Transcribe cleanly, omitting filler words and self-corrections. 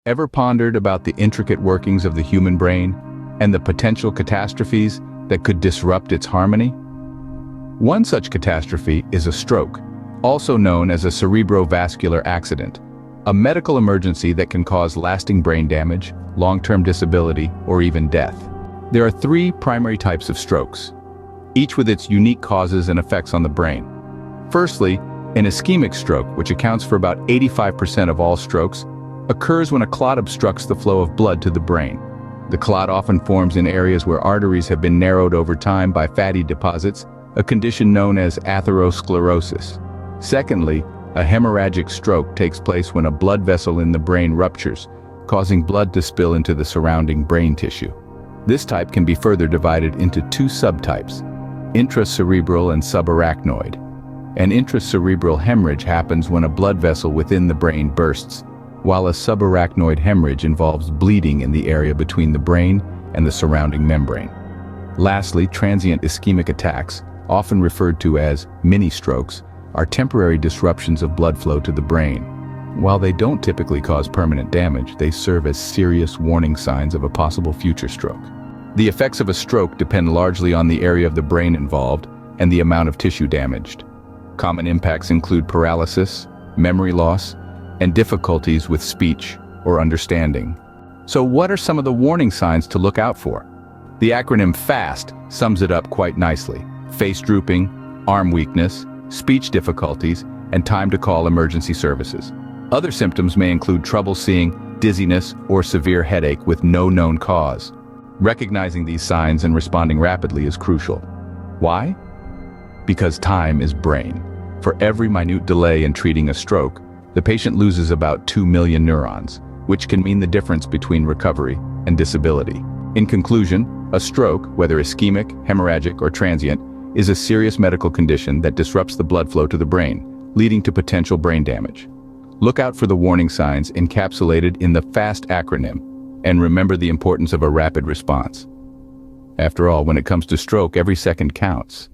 Ever pondered about the intricate workings of the human brain and the potential catastrophes that could disrupt its harmony? One such catastrophe is a stroke, also known as a cerebrovascular accident, a medical emergency that can cause lasting brain damage, long-term disability, or even death. There are three primary types of strokes, each with its unique causes and effects on the brain. Firstly, an ischemic stroke, which accounts for about 85% of all strokes, occurs when a clot obstructs the flow of blood to the brain. The clot often forms in areas where arteries have been narrowed over time by fatty deposits, a condition known as atherosclerosis. Secondly, a hemorrhagic stroke takes place when a blood vessel in the brain ruptures, causing blood to spill into the surrounding brain tissue. This type can be further divided into two subtypes, intracerebral and subarachnoid. An intracerebral hemorrhage happens when a blood vessel within the brain bursts, while a subarachnoid hemorrhage involves bleeding in the area between the brain and the surrounding membrane. Lastly, transient ischemic attacks, often referred to as mini-strokes, are temporary disruptions of blood flow to the brain. While they don't typically cause permanent damage, they serve as serious warning signs of a possible future stroke. The effects of a stroke depend largely on the area of the brain involved and the amount of tissue damaged. Common impacts include paralysis, memory loss, and difficulties with speech or understanding. So what are some of the warning signs to look out for? The acronym FAST sums it up quite nicely. Face drooping, arm weakness, speech difficulties, and time to call emergency services. Other symptoms may include trouble seeing, dizziness, or severe headache with no known cause. Recognizing these signs and responding rapidly is crucial. Why? Because time is brain. For every minute delay in treating a stroke, the patient loses about 2 million neurons, which can mean the difference between recovery and disability. In conclusion, a stroke, whether ischemic, hemorrhagic, or transient, is a serious medical condition that disrupts the blood flow to the brain, leading to potential brain damage. Look out for the warning signs encapsulated in the FAST acronym, and remember the importance of a rapid response. After all, when it comes to stroke, every second counts.